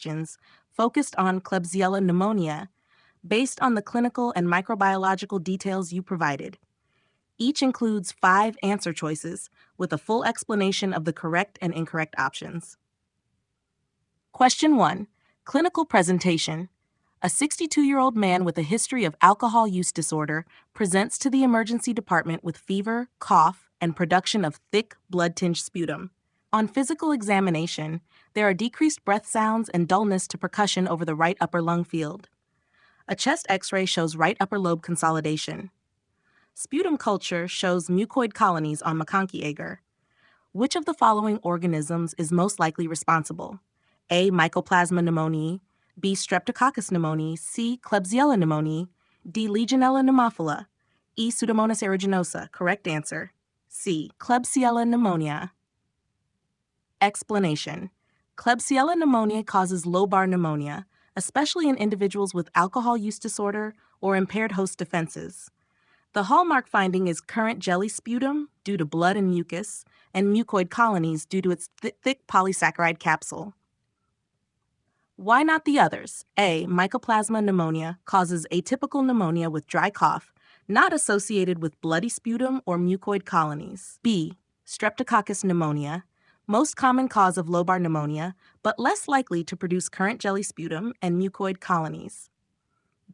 questions focused on Klebsiella pneumoniae based on the clinical and microbiological details you provided. Each includes 5 answer choices with a full explanation of the correct and incorrect options. Question 1. Clinical presentation. A 62-year-old man with a history of alcohol use disorder presents to the emergency department with fever, cough, and production of thick, blood-tinged sputum. On physical examination, there are decreased breath sounds and dullness to percussion over the right upper lung field. A chest X-ray shows right upper lobe consolidation. Sputum culture shows mucoid colonies on McConkey agar. Which of the following organisms is most likely responsible? A. Mycoplasma pneumoniae, B. Streptococcus pneumoniae, C. Klebsiella pneumoniae, D. Legionella pneumophila, E. Pseudomonas aeruginosa. Correct answer, C. Klebsiella pneumoniae. Explanation. Klebsiella pneumoniae causes lobar pneumonia, especially in individuals with alcohol use disorder or impaired host defenses. The hallmark finding is current jelly sputum due to blood and mucus, and mucoid colonies due to its thick polysaccharide capsule. Why not the others? A. Mycoplasma pneumonia causes atypical pneumonia with dry cough, not associated with bloody sputum or mucoid colonies. B. Streptococcus pneumonia, most common cause of lobar pneumonia, but less likely to produce current jelly sputum and mucoid colonies.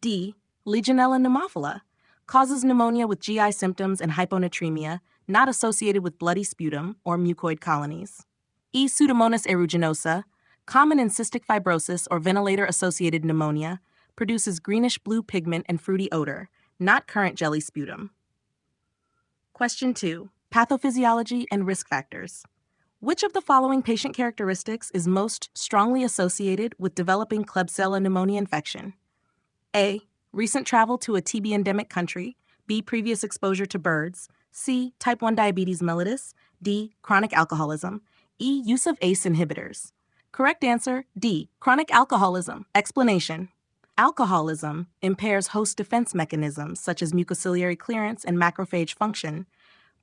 D. Legionella pneumophila, causes pneumonia with GI symptoms and hyponatremia, not associated with bloody sputum or mucoid colonies. E. Pseudomonas aeruginosa, common in cystic fibrosis or ventilator-associated pneumonia, produces greenish-blue pigment and fruity odor, not current jelly sputum. Question 2. Pathophysiology and risk factors. Which of the following patient characteristics is most strongly associated with developing Klebsiella pneumonia infection? A. Recent travel to a TB endemic country, B. Previous exposure to birds, C. Type 1 diabetes mellitus, D. Chronic alcoholism, E. Use of ACE inhibitors. Correct answer, D. Chronic alcoholism. Explanation. Alcoholism impairs host defense mechanisms such as mucociliary clearance and macrophage function,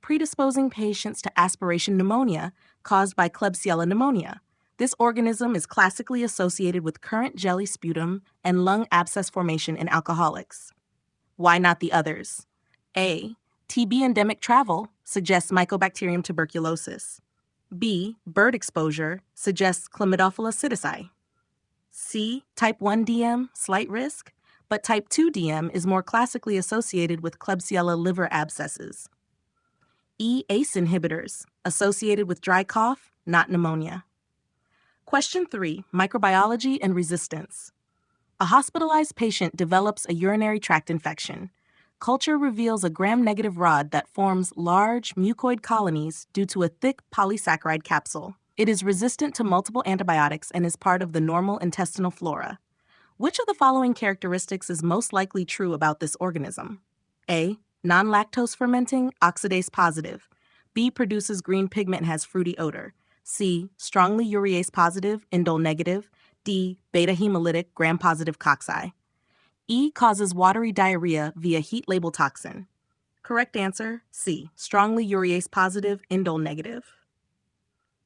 predisposing patients to aspiration pneumonia caused by Klebsiella pneumonia. This organism is classically associated with current jelly sputum and lung abscess formation in alcoholics. Why not the others? A. TB endemic travel suggests Mycobacterium tuberculosis. B. Bird exposure suggests Chlamydophila psittaci. C. Type 1 DM, slight risk, but type 2 DM is more classically associated with Klebsiella liver abscesses. E. ACE inhibitors, associated with dry cough, not pneumonia. Question 3. Microbiology and resistance. A hospitalized patient develops a urinary tract infection. Culture reveals a gram-negative rod that forms large mucoid colonies due to a thick polysaccharide capsule. It is resistant to multiple antibiotics and is part of the normal intestinal flora. Which of the following characteristics is most likely true about this organism? A. Non-lactose fermenting, oxidase positive. B. Produces green pigment and has fruity odor. C. Strongly urease positive, indole negative. D. Beta hemolytic, gram-positive cocci. E. Causes watery diarrhea via heat label toxin. Correct answer, C. Strongly urease positive, indole negative.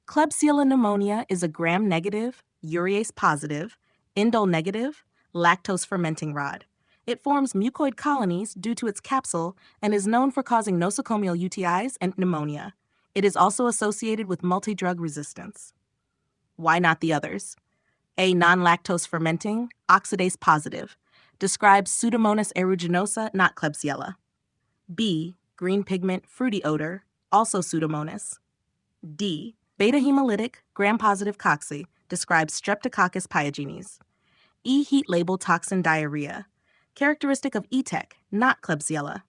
Klebsiella pneumonia is a gram-negative, urease positive, indole negative, lactose fermenting rod. It forms mucoid colonies due to its capsule and is known for causing nosocomial UTIs and pneumonia. It is also associated with multi-drug resistance. Why not the others? A. Non-lactose fermenting, oxidase positive. Describes Pseudomonas aeruginosa, not Klebsiella. B. Green pigment, fruity odor, also Pseudomonas. D. Beta hemolytic, gram-positive cocci. Describes Streptococcus pyogenes. E. Heat label toxin diarrhea. Characteristic of ETEC, not Klebsiella.